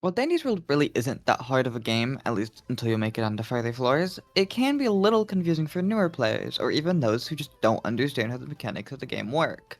While Dandy's World really isn't that hard of a game, at least until you make it onto further floors, it can be a little confusing for newer players, or even those who just don't understand how the mechanics of the game work.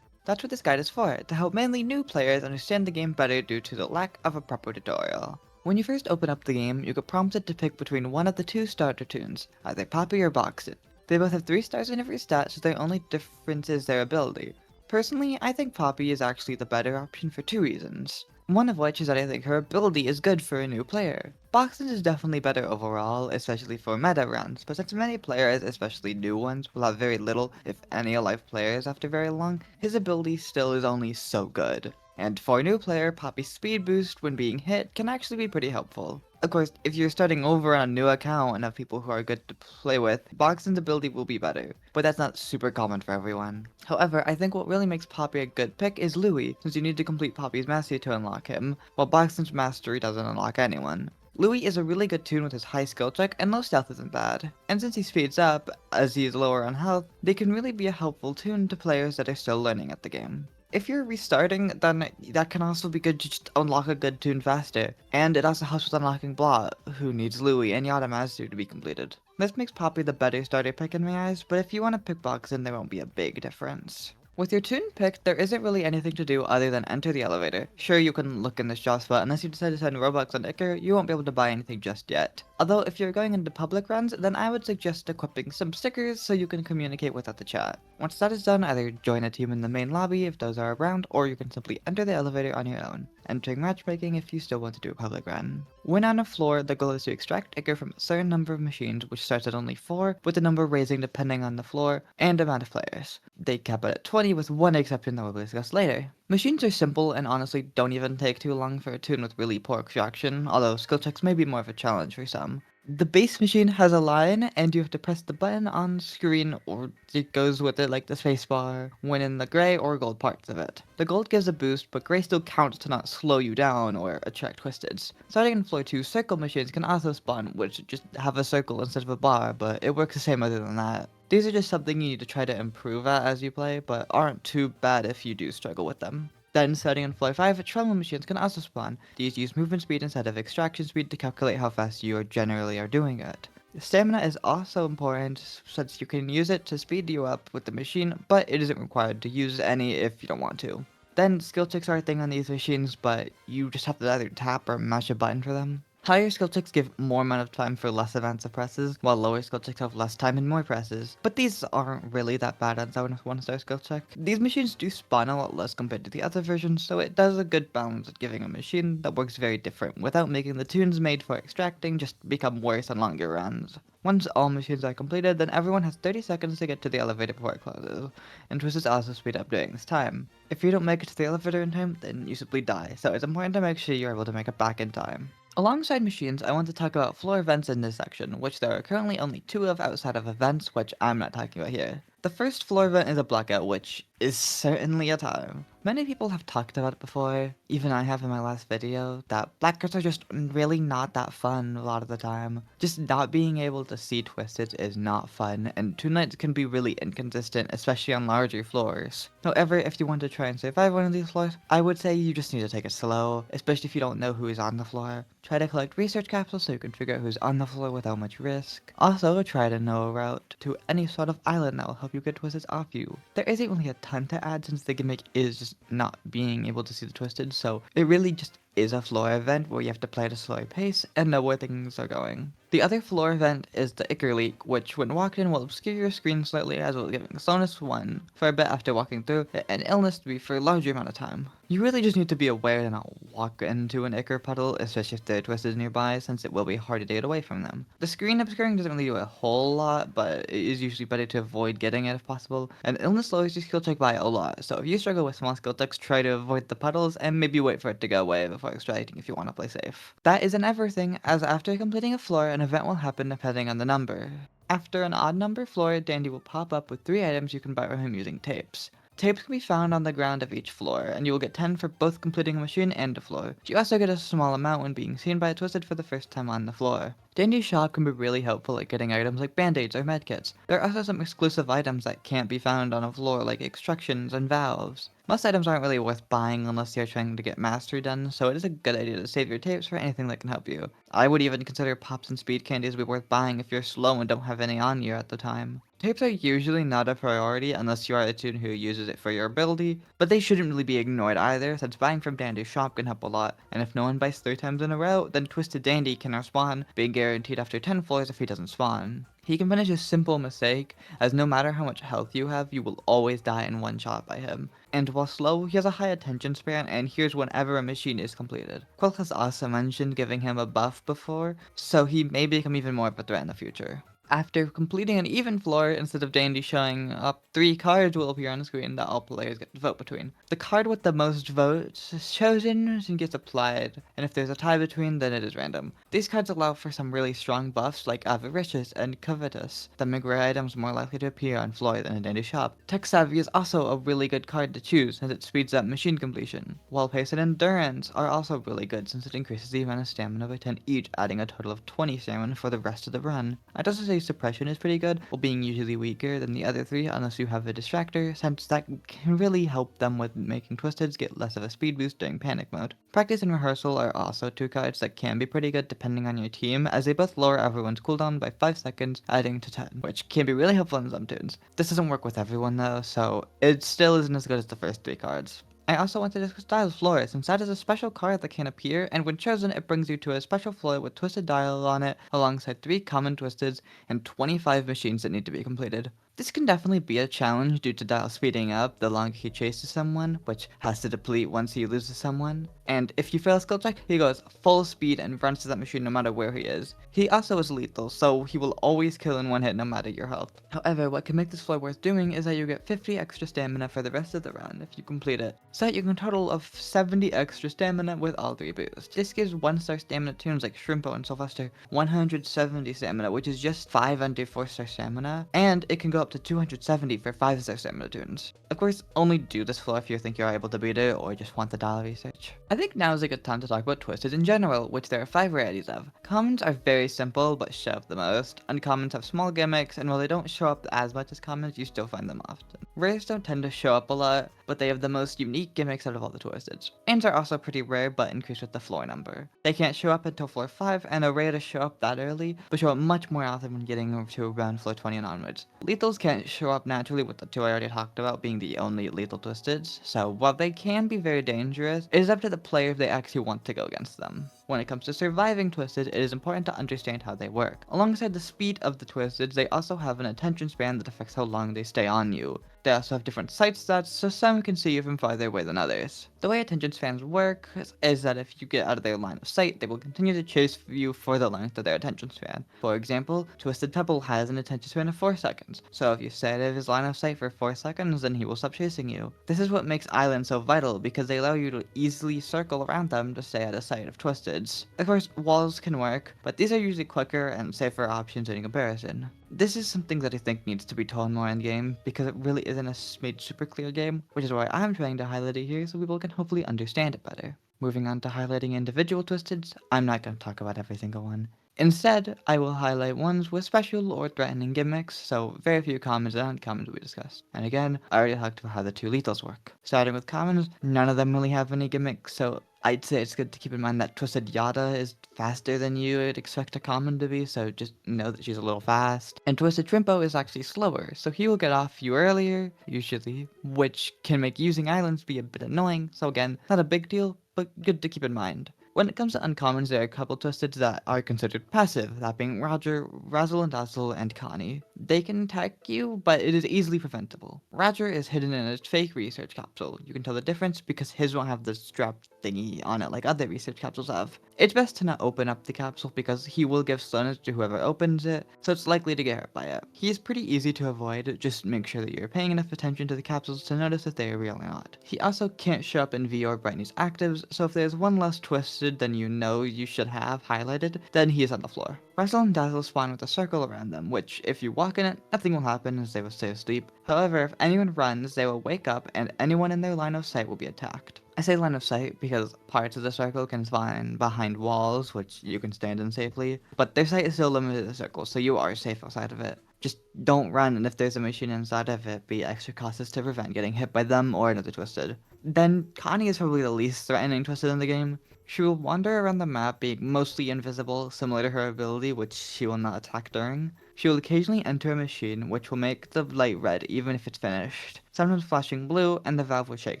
That's what this guide is for, to help mainly new players understand the game better due to the lack of a proper tutorial. When you first open up the game, you get prompted to pick between one of the two starter tunes, either Poppy or Boxten. They both have 3 stars in every stat, so their only difference is their ability. Personally, I think Poppy is actually the better option for 2 reasons. One of which is that I think her ability is good for a new player. Boxten is definitely better overall, especially for meta runs, but since many players, especially new ones, will have very little, if any, alive players after very long, his ability still is only so good. And for a new player, Poppy's speed boost when being hit can actually be pretty helpful. Of course, if you're starting over on a new account and have people who are good to play with, Boxten's ability will be better, but that's not super common for everyone. However, I think what really makes Poppy a good pick is Looey, since you need to complete Poppy's mastery to unlock him, while Boxten's mastery doesn't unlock anyone. Louis is a really good Toon with his high skill check, and low stealth isn't bad. And since he speeds up, as he is lower on health, they can really be a helpful Toon to players that are still learning at the game. If you're restarting, then that can also be good to just unlock a good Toon faster. And it also helps with unlocking Blot, who needs Louis and Yada Mastery to be completed. This makes Poppy the better starter pick in my eyes, but if you want to pick Boxen, there won't be a big difference. With your Toon pick, there isn't really anything to do other than enter the elevator. Sure, you can look in the shop spot, unless you decide to spend Robux on Icar, you won't be able to buy anything just yet. Although, if you're going into public runs, then I would suggest equipping some stickers so you can communicate without the chat. Once that is done, either join a team in the main lobby if those are around, or you can simply enter the elevator on your own, entering matchmaking if you still want to do a public run. When on a floor, the goal is to extract Icar from a certain number of machines, which starts at only 4, with the number raising depending on the floor and amount of players. They cap it at 20 with one exception that we'll discuss later. Machines are simple and honestly don't even take too long for a Toon with really poor extraction, although skill checks may be more of a challenge for some. The base machine has a line, and you have to press the button on screen or it goes with it like the spacebar when in the gray or gold parts of it. The gold gives a boost, but gray still counts to not slow you down or attract twisteds. Starting in floor 2, circle machines can also spawn, which just have a circle instead of a bar, but it works the same other than that. These are just something you need to try to improve at as you play, but aren't too bad if you do struggle with them. Then, starting on floor 5, trauma machines can also spawn. These use movement speed instead of extraction speed to calculate how fast you generally are doing it. Stamina is also important, since you can use it to speed you up with the machine, but it isn't required to use any if you don't want to. Then, skill checks are a thing on these machines, but you just have to either tap or mash a button for them. Higher skill checks give more amount of time for less amounts of presses, while lower skill checks have less time and more presses. But these aren't really that bad on a 1-star skill check. These machines do spawn a lot less compared to the other versions, so it does a good balance at giving a machine that works very different without making the tunes made for extracting just become worse on longer runs. Once all machines are completed, then everyone has 30 seconds to get to the elevator before it closes, and twists also speed up during this time. If you don't make it to the elevator in time, then you simply die, so it's important to make sure you're able to make it back in time. Alongside machines, I want to talk about floor events in this section, which there are currently only 2 of outside of events, which I'm not talking about here. The first floor event is a blackout, which is certainly a time. Many people have talked about it before, even I have in my last video, that blackouts are just really not that fun a lot of the time. Just not being able to see twisted is not fun, and 2 nights can be really inconsistent, especially on larger floors. However, if you want to try and survive one of these floors, I would say you just need to take it slow, especially if you don't know who is on the floor. Try to collect research capsules so you can figure out who's on the floor without much risk. Also, try to know a route to any sort of island that will help you get twisted off you. There isn't really a ton to add since the gimmick is just not being able to see the twisted, so it really just is a floor event where you have to play at a slower pace and know where things are going. The other floor event is the Icar leak, which when walked in will obscure your screen slightly as well as giving slowness 1 for a bit after walking through, and illness 3 for a larger amount of time. You really just need to be aware to not walk into an Icar puddle, especially if there are twisted nearby, since it will be hard to get away from them. The screen obscuring doesn't really do a whole lot, but it is usually better to avoid getting it if possible, and illness lowers your skill check by a lot, so if you struggle with small skill checks, try to avoid the puddles and maybe wait for it to go away before extracting if you want to play safe. That isn't everything, as after completing a floor, an event will happen depending on the number. After an odd number floor, Dandy will pop up with 3 items you can buy from him using tapes. Tapes can be found on the ground of each floor, and you will get 10 for both completing a machine and a floor. You also get a small amount when being seen by a Twisted for the first time on the floor. Dandy's shop can be really helpful at getting items like band-aids or medkits. There are also some exclusive items that can't be found on a floor like extractions and valves. Most items aren't really worth buying unless you're trying to get mastery done, so it is a good idea to save your tapes for anything that can help you. I would even consider pops and speed candies to be worth buying if you're slow and don't have any on you at the time. Tapes are usually not a priority unless you are a Toon who uses it for your ability, but they shouldn't really be ignored either, since buying from Dandy's shop can help a lot, and if no one buys 3 times in a row, then Twisted Dandy can respawn, being guaranteed after 10 floors if he doesn't spawn. He can punish a simple mistake, as no matter how much health you have, you will always die in one shot by him. And while slow, he has a high attention span and hears whenever a machine is completed. Quill has also mentioned giving him a buff before, so he may become even more of a threat in the future. After completing an even floor, instead of Dandy showing up, 3 cards will appear on the screen that all players get to vote between. The card with the most votes is chosen and gets applied, and if there's a tie between, then it is random. These cards allow for some really strong buffs like Avaricious and Covetous that make rare items more likely to appear on floor than in Dandy shop. Tech Savvy is also a really good card to choose, since it speeds up machine completion, while Pace and Endurance are also really good since it increases the amount of stamina by 10 each, adding a total of 20 stamina for the rest of the run. I'd also say Suppression is pretty good, while being usually weaker than the other 3 unless you have a Distractor, since that can really help them with making Twisteds get less of a speed boost during panic mode. Practice and Rehearsal are also 2 cards that can be pretty good depending on your team, as they both lower everyone's cooldown by 5 seconds, adding to 10, which can be really helpful in some tunes. This doesn't work with everyone though, so it still isn't as good as the first 3 cards. I also want to discuss Dial's Floor, since that is a special card that can appear, and when chosen, it brings you to a special floor with Twisted Dial on it, alongside 3 common Twisteds and 25 machines that need to be completed. This can definitely be a challenge due to Dial speeding up the longer he chases someone, which has to deplete once he loses someone. And if you fail a skill check, he goes full speed and runs to that machine no matter where he is. He also is lethal, so he will always kill in one hit no matter your health. However, what can make this floor worth doing is that you get 50 extra stamina for the rest of the run if you complete it, so that you can total of 70 extra stamina with all 3 boosts. This gives 1-star stamina tunes like Shrimpo and Sylvester 170 stamina, which is just 5 under 4-star stamina, and it can go up to 270 for 5-star stamina tunes. Of course, only do this floor if you think you're able to beat it or just want the dollar research. I think now is a good time to talk about Twisted in general, which there are 5 varieties of. Commons are very simple but show up the most. Uncommons have small gimmicks, and while they don't show up as much as commons, you still find them often. Rares don't tend to show up a lot, but they have the most unique gimmicks out of all the Twisteds. Ants are also pretty rare, but increase with the floor number. They can't show up until floor 5, and are rare to show up that early, but show up much more often when getting to around floor 20 and onwards. Lethals can't show up naturally with the 2 I already talked about being the only lethal Twisteds, so while they can be very dangerous, it is up to the player if they actually want to go against them. When it comes to surviving Twisted, it is important to understand how they work. Alongside the speed of the Twisteds, they also have an attention span that affects how long they stay on you. They also have different sight stats, so some can see you from farther away than others. The way attention spans work is that if you get out of their line of sight, they will continue to chase you for the length of their attention span. For example, Twisted Pebble has an attention span of 4 seconds, so if you stay out of his line of sight for 4 seconds, then he will stop chasing you. This is what makes islands so vital, because they allow you to easily circle around them to stay out of sight of Twisteds. Of course, walls can work, but these are usually quicker and safer options in comparison. This is something that I think needs to be told more in game, because it really isn't a made super clear game, which is why I'm trying to highlight it here so people can hopefully understand it better. Moving on to highlighting individual Twisteds, I'm not going to talk about every single one. Instead, I will highlight ones with special or threatening gimmicks, so very few commons and uncommons will be discussed. And again, I already talked about how the 2 lethals work. Starting with commons, none of them really have any gimmicks, so I'd say it's good to keep in mind that Twisted Yada is faster than you would expect a common to be, so just know that she's a little fast. And Twisted Shrimpo is actually slower, so he will get off you earlier, usually, which can make using islands be a bit annoying, so again, not a big deal, but good to keep in mind. When it comes to uncommons, there are a couple Twisteds that are considered passive, that being Rodger, Razzle and Dazzle, and Connie. They can attack you, but it is easily preventable. Rodger is hidden in a fake research capsule. You can tell the difference because his won't have the strap thingy on it like other research capsules have. It's best to not open up the capsule because he will give slowness to whoever opens it, so it's likely to get hurt by it. He is pretty easy to avoid, just make sure that you're paying enough attention to the capsules to notice if they are real or not. He also can't show up in V or Brightney's actives, so if there's one less Twisted than you know you should have highlighted, then he is on the floor. Rustle and Dazzle spawn with a circle around them, which, if you walk in it, nothing will happen as they will stay asleep. However, if anyone runs, they will wake up and anyone in their line of sight will be attacked. I say line of sight because parts of the circle can spawn behind walls, which you can stand in safely, but their sight is still limited to the circle, so you are safe outside of it. Just don't run, and if there's a machine inside of it, be extra cautious to prevent getting hit by them or another Twisted. Then, Connie is probably the least threatening Twisted in the game. She will wander around the map being mostly invisible, similar to her ability, which she will not attack during. She will occasionally enter a machine, which will make the light red even if it's finished, sometimes flashing blue, and the valve will shake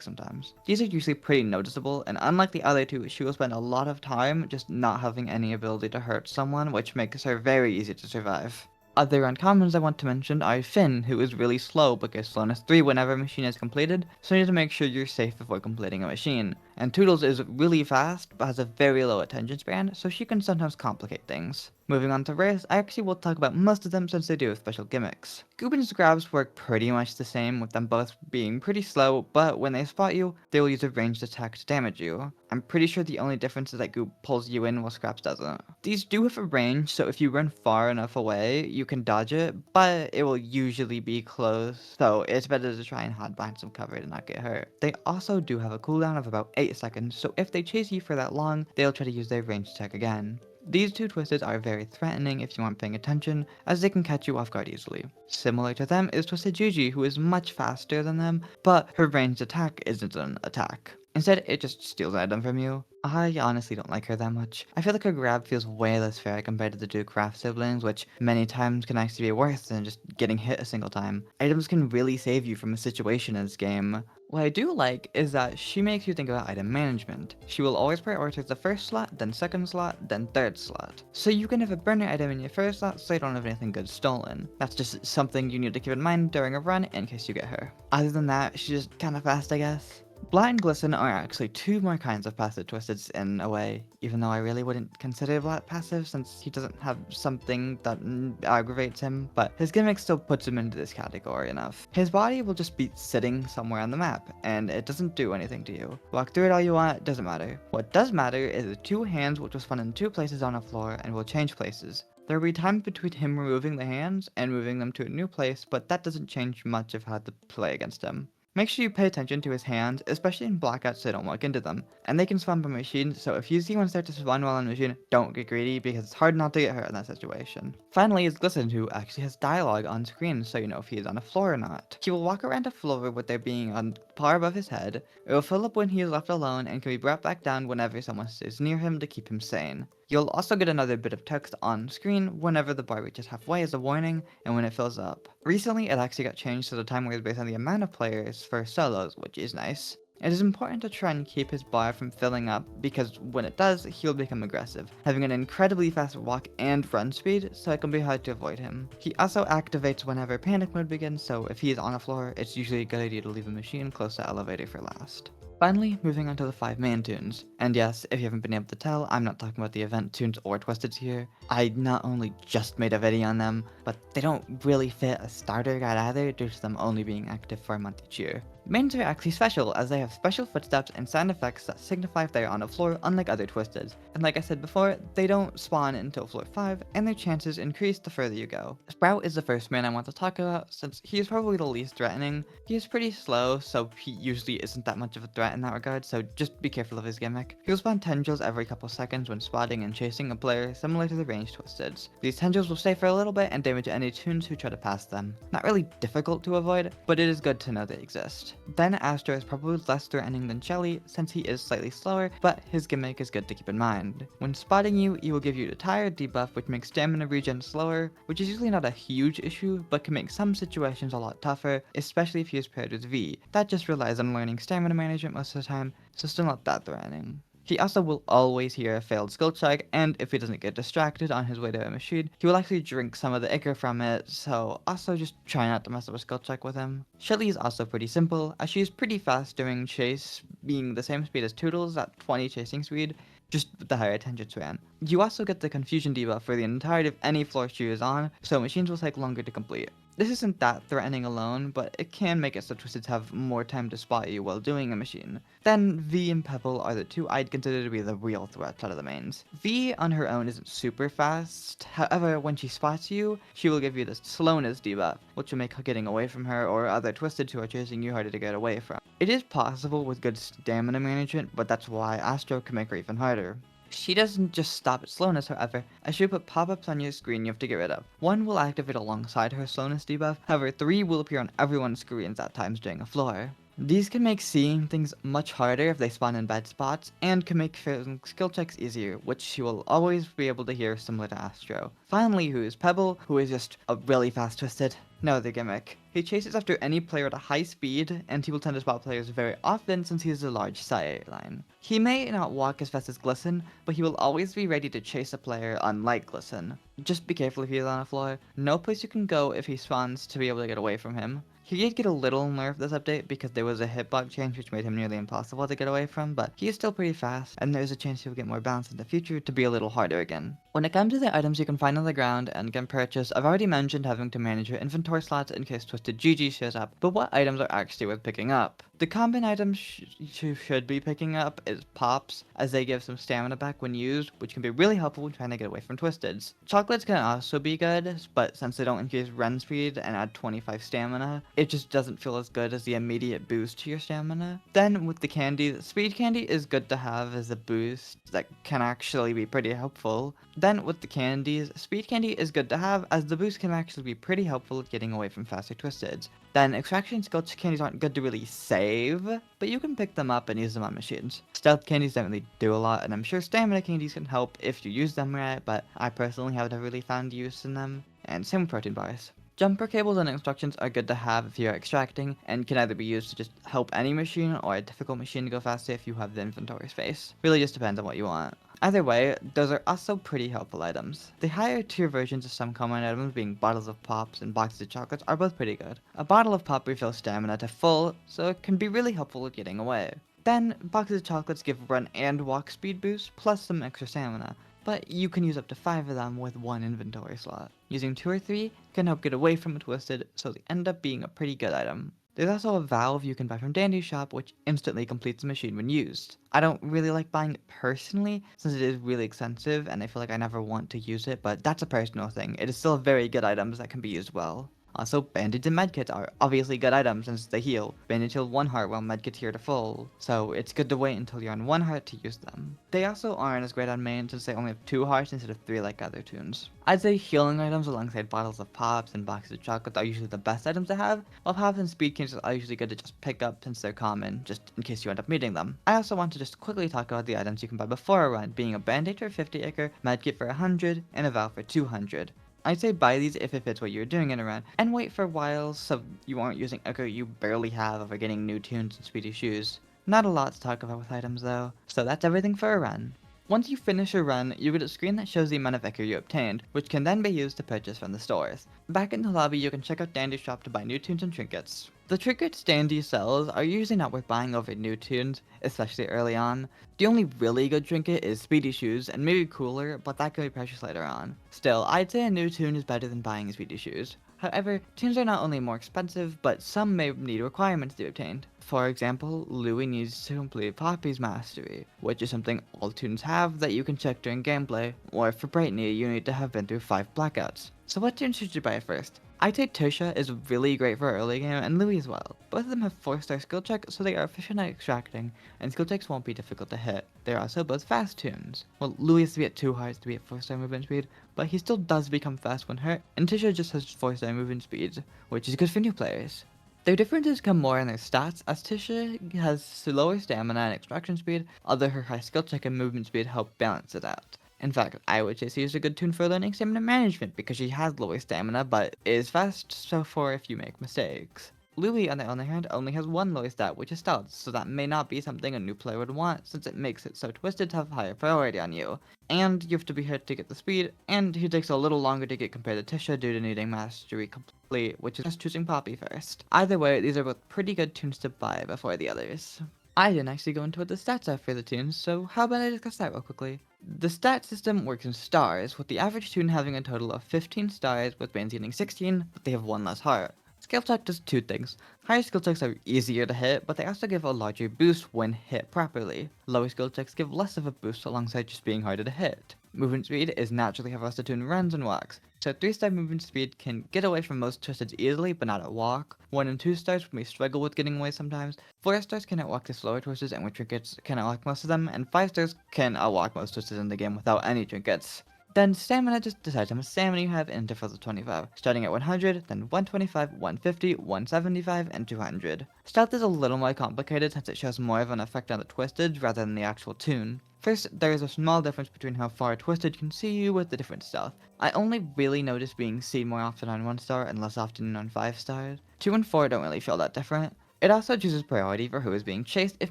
sometimes. These are usually pretty noticeable, and unlike the other two, she will spend a lot of time just not having any ability to hurt someone, which makes her very easy to survive. Other uncommons I want to mention are Finn, who is really slow but gets slowness 3 whenever a machine is completed, so you need to make sure you're safe before completing a machine. And Toodles is really fast but has a very low attention span, so she can sometimes complicate things. Moving on to rares, I actually will talk about most of them since they do have special gimmicks. Goobin's grabs work pretty much the same, with them both being pretty slow, but when they spot you, they will use a ranged attack to damage you. I'm pretty sure the only difference is that Goob pulls you in while Scraps doesn't. These do have a range, so if you run far enough away, you can dodge it, but it will usually be close, so it's better to try and hide behind some cover to not get hurt. They also do have a cooldown of about 8 seconds, so if they chase you for that long, they'll try to use their ranged attack again. These two Twisted are very threatening if you aren't paying attention, as they can catch you off guard easily. Similar to them is Twisted Gigi, who is much faster than them, but her ranged attack isn't an attack. Instead, it just steals an item from you. I honestly don't like her that much. I feel like her grab feels way less fair compared to the two Craft siblings, which many times can actually be worse than just getting hit a single time. Items can really save you from a situation in this game. What I do like is that she makes you think about item management. She will always prioritize the first slot, then second slot, then third slot. So you can have a burner item in your first slot so you don't have anything good stolen. That's just something you need to keep in mind during a run in case you get her. Other than that, she's just kinda fast, I guess. Blat and Glisten are actually two more kinds of passive Twisteds in a way, even though I really wouldn't consider Blat passive since he doesn't have something that aggravates him, but his gimmick still puts him into this category enough. His body will just be sitting somewhere on the map, and it doesn't do anything to you. Walk through it all you want, it doesn't matter. What does matter is the two hands which will spawn in two places on a floor and will change places. There will be times between him removing the hands and moving them to a new place, but that doesn't change much of how to play against him. Make sure you pay attention to his hands, especially in blackouts so don't walk into them. And they can spawn by machine, so if you see one start to spawn while on machine, don't get greedy because it's hard not to get hurt in that situation. Finally is Glisten, who actually has dialogue on screen so you know if he is on a floor or not. He will walk around a floor with there being on par above his head, it will fill up when he is left alone and can be brought back down whenever someone stays near him to keep him sane. You'll also get another bit of text on screen whenever the bar reaches halfway as a warning and when it fills up. Recently, it actually got changed so the timer is based on the amount of players for solos, which is nice. It is important to try and keep his bar from filling up because when it does, he'll become aggressive, having an incredibly fast walk and run speed, so it can be hard to avoid him. He also activates whenever panic mode begins, so if he is on a floor, it's usually a good idea to leave a machine close to elevator for last. Finally, moving on to the 5 main tunes. And yes, if you haven't been able to tell, I'm not talking about the event tunes or Twisteds here. I not only just made a video on them, but they don't really fit a starter guide either due to them only being active for a month each year. Mains are actually special as they have special footsteps and sound effects that signify if they are on a floor unlike other Twisteds. And like I said before, they don't spawn until floor 5 and their chances increase the further you go. Sprout is the first main I want to talk about since he is probably the least threatening. He is pretty slow, so he usually isn't that much of a threat in that regard, so just be careful of his gimmick. He'll spawn tendrils every couple seconds when spotting and chasing a player similar to the ranged Twisteds. These tendrils will stay for a little bit and damage any tunes who try to pass them. Not really difficult to avoid, but it is good to know they exist. Then Astro is probably less threatening than Shelly since he is slightly slower, but his gimmick is good to keep in mind. When spotting you, he will give you a tired debuff which makes stamina regen slower, which is usually not a huge issue, but can make some situations a lot tougher, especially if he is paired with V. That just relies on learning stamina management most of the time, so still not that threatening. He also will always hear a failed skill check, and if he doesn't get distracted on his way to a machine, he will actually drink some of the ichor from it, so also just try not to mess up a skill check with him. Shelly is also pretty simple, as she is pretty fast doing chase, being the same speed as Toodles at 20 chasing speed, just with the higher attention span. You also get the confusion debuff for the entirety of any floor she is on, so machines will take longer to complete. This isn't that threatening alone, but it can make it so Twisteds have more time to spot you while doing a machine. Then V and Pebble are the two I'd consider to be the real threats out of the mains. V on her own isn't super fast, however when she spots you, she will give you the slowness debuff, which will make getting away from her or other Twisteds who are chasing you harder to get away from. It is possible with good stamina management, but that's why Astro can make her even harder. She doesn't just stop at slowness, however, as she'll put pop-ups on your screen you have to get rid of. One will activate alongside her slowness debuff, however 3 will appear on everyone's screens at times during a floor. These can make seeing things much harder if they spawn in bad spots, and can make failing skill checks easier, which you will always be able to hear similar to Astro. Finally, who is Pebble, who is just a really fast Twisted. No other gimmick. He chases after any player at a high speed, and he will tend to spot players very often since he has a large sight line. He may not walk as fast as Glisten, but he will always be ready to chase a player unlike Glisten. Just be careful if he is on a floor. No place you can go if he spawns to be able to get away from him. He did get a little nerfed this update because there was a hitbox change which made him nearly impossible to get away from, but he is still pretty fast, and there's a chance he'll get more balance in the future to be a little harder again. When it comes to the items you can find on the ground and can purchase, I've already mentioned having to manage your inventory slots in case Twisted GG shows up, but what items are actually worth picking up? The common items you should be picking up is Pops, as they give some stamina back when used, which can be really helpful when trying to get away from Twisteds. Chocolates can also be good, but since they don't increase run speed and add 25 stamina, it just doesn't feel as good as the immediate boost to your stamina. Then with the candies, Speed Candy is good to have as a boost that can actually be pretty helpful. Then with the candies, Speed Candy is good to have as the boost can actually be pretty helpful at getting away from faster Twisteds. Then Extraction Skill Candies aren't good to really save, but you can pick them up and use them on machines. Stealth Candies don't really do a lot, and I'm sure Stamina Candies can help if you use them right, but I personally haven't really found use in them. And same with Protein Bars. Jumper cables and instructions are good to have if you're extracting, and can either be used to just help any machine or a difficult machine to go faster if you have the inventory space. Really just depends on what you want. Either way, those are also pretty helpful items. The higher tier versions of some common items, being bottles of pops and boxes of chocolates, are both pretty good. A bottle of pop refills stamina to full, so it can be really helpful at getting away. Then, boxes of chocolates give run and walk speed boost, plus some extra stamina, but you can use up to 5 of them with 1 inventory slot. Using 2 or 3 can help get away from a Twisted, so they end up being a pretty good item. There's also a valve you can buy from Dandy's shop, which instantly completes the machine when used. I don't really like buying it personally, since it is really expensive, and I feel like I never want to use it, but that's a personal thing. It is still very good items that can be used well. Also, bandage and medkits are obviously good items since they heal. Bandage heal 1 heart while medkits heal to full, so it's good to wait until you're on 1 heart to use them. They also aren't as great on main since they only have 2 hearts instead of 3 like other Toons. I'd say healing items alongside bottles of pops and boxes of chocolates are usually the best items to have, while pops and speed candies are usually good to just pick up since they're common, just in case you end up needing them. I also want to just quickly talk about the items you can buy before a run, being a bandage for 50 acre, medkit for 100, and a valve for 200. I'd say buy these if it fits what you're doing in a run, and wait for a while so you aren't using Echo you barely have over getting new Toons and speedy shoes. Not a lot to talk about with items though, so that's everything for a run. Once you finish a run, you get a screen that shows the amount of Echo you obtained, which can then be used to purchase from the stores. Back in the lobby, you can check out Dandy's shop to buy new Toons and trinkets. The trinkets Dandy sells are usually not worth buying over new Toons, especially early on. The only really good trinket is Speedy Shoes, and maybe Cooler, but that can be precious later on. Still, I'd say a new Toon is better than buying Speedy Shoes. However, Toons are not only more expensive, but some may need requirements to be obtained. For example, Looey needs to complete Poppy's Mastery, which is something all Toons have that you can check during gameplay, or for Brightney, you need to have been through 5 blackouts. So what Toon should you buy first? I'd say Tisha is really great for early game, and Looey as well. Both of them have 4-star skill check, so they are efficient at extracting, and skill checks won't be difficult to hit. They're also both fast Toons. Well, Looey has to be at 2 hearts to be at 4-star movement speed, but he still does become fast when hurt, and Tisha just has 4-star movement speed, which is good for new players. Their differences come more in their stats, as Tisha has lower stamina and extraction speed, although her high skill check and movement speed help balance it out. In fact, I would say she's a good Toon for learning stamina management because she has lower stamina but is fast so for if you make mistakes. Looey, on the other hand, only has 1 lower stat, which is stealth, so that may not be something a new player would want since it makes it so Twisted to have higher priority on you. And you have to be hit to get the speed, and he takes a little longer to get compared to Tisha due to needing Mastery complete, which is just choosing Poppy first. Either way, these are both pretty good Toons to buy before the others. I didn't actually go into what the stats are for the Toons, so how about I discuss that real quickly. The stat system works in stars, with the average Toon having a total of 15 stars, with mains getting 16, but they have one less heart. Skill check does two things. Higher skill checks are easier to hit, but they also give a larger boost when hit properly. Lower skill checks give less of a boost alongside just being harder to hit. Movement speed is naturally how fast the Toon runs and walks. So 3-star movement speed can get away from most twisteds easily, but not at walk. 1 and 2 stars may struggle with getting away sometimes. 4 stars can outwalk the slower twists, and with trinkets can outwalk most of them, and 5 stars can outwalk most twists in the game without any trinkets. Then stamina just decides how much stamina you have in intervals of 25, starting at 100, then 125, 150, 175, and 200. Stealth is a little more complicated since it shows more of an effect on the twisted rather than the actual Toon. First, there is a small difference between how far a twisted can see you with the different stealth. I only really notice being seen more often on 1 star and less often on 5 stars. 2 and 4 don't really feel that different. It also chooses priority for who is being chased if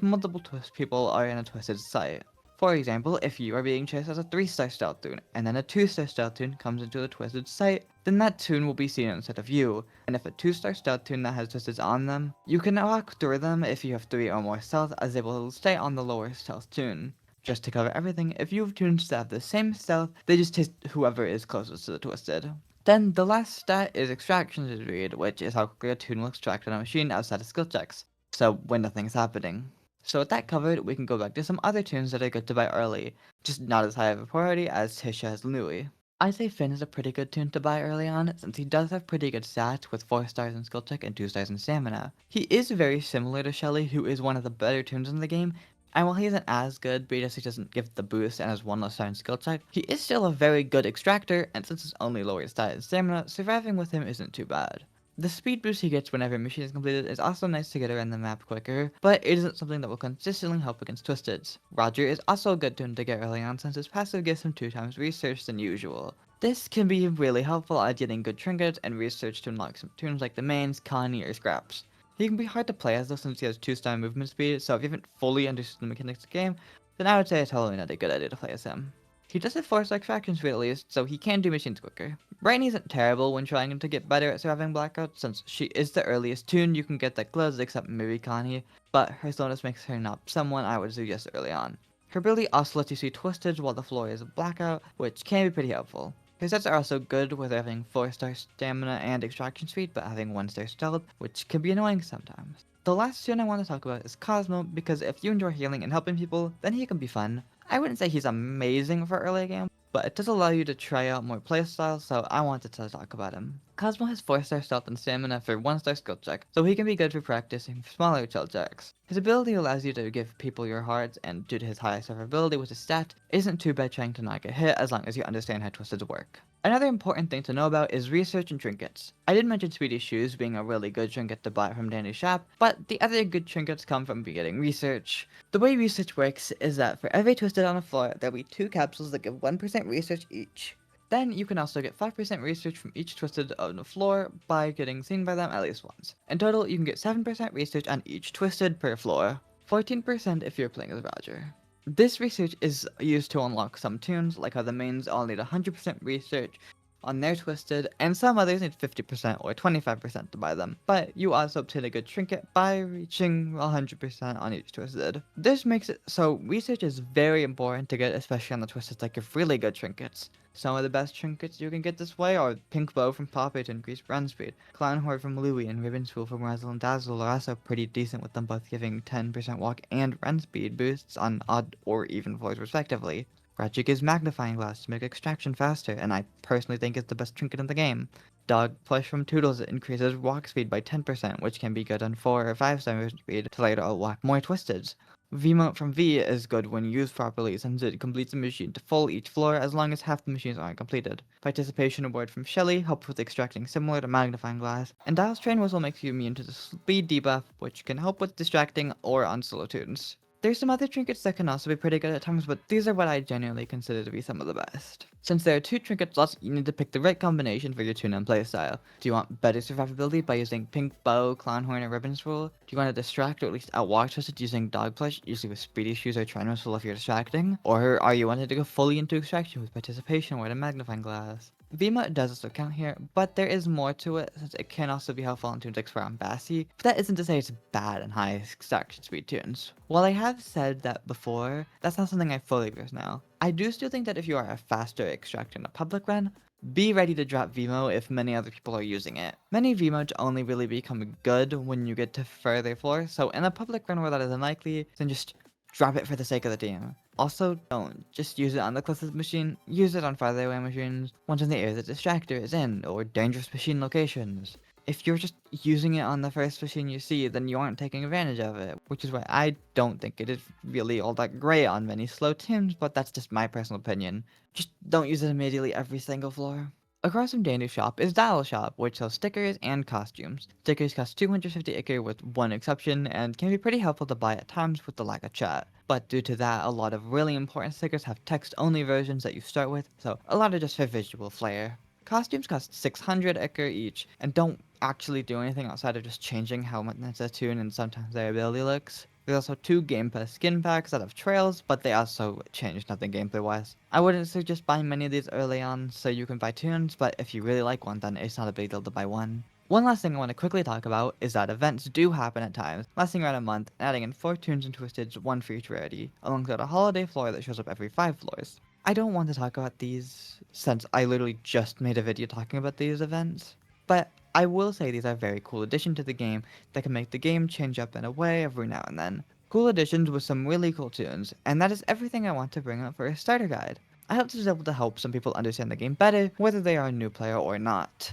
multiple twist people are in a twisted sight. For example, if you are being chased as a 3-star stealth Toon, and then a 2-star stealth Toon comes into the twisted sight, then that Toon will be seen instead of you. And if a 2-star stealth Toon that has twisteds on them, you can walk through them if you have 3 or more stealth, as they will stay on the lower stealth Toon. Just to cover everything, if you have Toons that have the same stealth, they just chase whoever is closest to the twisted. Then the last stat is extraction speed, which is how quickly a Toon will extract on a machine outside of skill checks, so when nothing's happening. So with that covered, we can go back to some other Toons that are good to buy early, just not as high of a priority as Tisha has Looey. I'd say Finn is a pretty good Toon to buy early on, since he does have pretty good stats with 4 stars in skill check and 2 stars in stamina. He is very similar to Shelly, who is one of the better Toons in the game, and while he isn't as good because he doesn't give the boost and has 1 less star in skill check, he is still a very good extractor, and since it's only lower stat in stamina, surviving with him isn't too bad. The speed boost he gets whenever a mission is completed is also nice to get around the map quicker, but it isn't something that will consistently help against twisteds. Rodger is also a good Toon to get early on since his passive gives him 2 times research than usual. This can be really helpful at getting good trinkets and research to unlock some Toons like the mains, Connie, or Scraps. He can be hard to play as though since he has 2-star movement speed, so if you haven't fully understood the mechanics of the game, then I would say it's totally not a good idea to play as him. He does have 4-star extraction speed at least, so he can do machines quicker. Brightney isn't terrible when trying to get better at surviving blackouts, since she is the earliest Toon you can get that glows except maybe Connie, but her slowness makes her not someone I would suggest early on. Her ability also lets you see twisted while the floor is a blackout, which can be pretty helpful. Her stats are also good with having 4-star stamina and extraction speed, but having 1-star stealth, which can be annoying sometimes. The last Toon I want to talk about is Cosmo, because if you enjoy healing and helping people, then he can be fun. I wouldn't say he's amazing for early game, but it does allow you to try out more playstyles, so I wanted to talk about him. Cosmo has 4-star stealth and stamina for 1-star skill check, so he can be good for practicing smaller skill checks. His ability allows you to give people your hearts, and due to his high survivability with his stat, isn't too bad trying to not get hit as long as you understand how twisteds work. Another important thing to know about is research and trinkets. I did mention Speedy Shoes being a really good trinket to buy from Danny's shop, but the other good trinkets come from getting research. The way research works is that for every twisted on the floor, there'll be 2 capsules that give 1% research each. Then you can also get 5% research from each twisted on the floor by getting seen by them at least once. In total, you can get 7% research on each twisted per floor, 14% if you're playing as Rodger. This research is used to unlock some Toons, like how the mains all need 100% research on their twisted, and some others need 50% or 25% to buy them, but you also obtain a good trinket by reaching 100% on each twisted. This makes it so research is very important to get, especially on the twisted that give really good trinkets. Some of the best trinkets you can get this way are Pink Bow from Poppy to increase run speed, Clown Horde from Looey, and Ribbon Spool from Razzle and Dazzle are also pretty decent with them both giving 10% walk and run speed boosts on odd or even floors respectively. Rodger gives Magnifying Glass to make extraction faster, and I personally think it's the best trinket in the game. Dog Plush from Toodles increases walk speed by 10%, which can be good on 4 or 5-star movement speed to later outwalk more twisteds. V-Mount from V is good when used properly since it completes a machine to full each floor as long as half the machines aren't completed. Participation Award from Shelly helps with extracting similar to Magnifying Glass, and Dial's Train Whistle makes you immune to the speed debuff, which can help with distracting or on solo Toons. There's some other trinkets that can also be pretty good at times, but these are what I genuinely consider to be some of the best. Since there are 2 trinket slots, you need to pick the right combination for your Toon and playstyle. Do you want better survivability by using Pink Bow, Clown Horn, or Ribbon Spool? Do you want to distract or at least outwalk twisted using Dog Plush, usually with Speedy Shoes or Train Whistle if you're distracting? Or are you wanting to go fully into extraction with Participation or a Magnifying Glass? VMA does also count here, but there is more to it since it can also be helpful in Toons like Swear on Bassy, but that isn't to say it's bad in high extraction speed Toons. While I have said that before, that's not something I fully agree with now. I do still think that if you are a faster extractor in a public run, be ready to drop VMO if many other people are using it. Many VMOs only really become good when you get to further floors, so in a public run where that is unlikely, then just drop it for the sake of the team. Also, don't just use it on the closest machine, use it on farther away machines, ones in the area the distractor is in, or dangerous machine locations. If you're just using it on the first machine you see, then you aren't taking advantage of it, which is why I don't think it is really all that great on many slow teams, but that's just my personal opinion. Just don't use it immediately every single floor. Across from Dandy's shop is Dial Shop, which sells stickers and costumes. Stickers cost 250 Iker with one exception, and can be pretty helpful to buy at times with the lack of chat. But due to that, a lot of really important stickers have text-only versions that you start with, so a lot are just for visual flair. Costumes cost 600 Iker each, and don't actually do anything outside of just changing how much the Toon and sometimes their ability looks. There's also 2 Game Pass skin packs that have trails, but they also change nothing gameplay wise. I wouldn't suggest buying many of these early on so you can buy Toons, but if you really like one then it's not a big deal to buy one. One last thing I want to quickly talk about is that events do happen at times, lasting around a month, and adding in 4 Toons and Twisteds, 1 for each rarity, alongside a holiday floor that shows up every 5 floors. I don't want to talk about these since I literally just made a video talking about these events, but I will say these are a very cool addition to the game that can make the game change up in a way every now and then. Cool additions with some really cool tunes, and that is everything I want to bring up for a starter guide. I hope this is able to help some people understand the game better, whether they are a new player or not.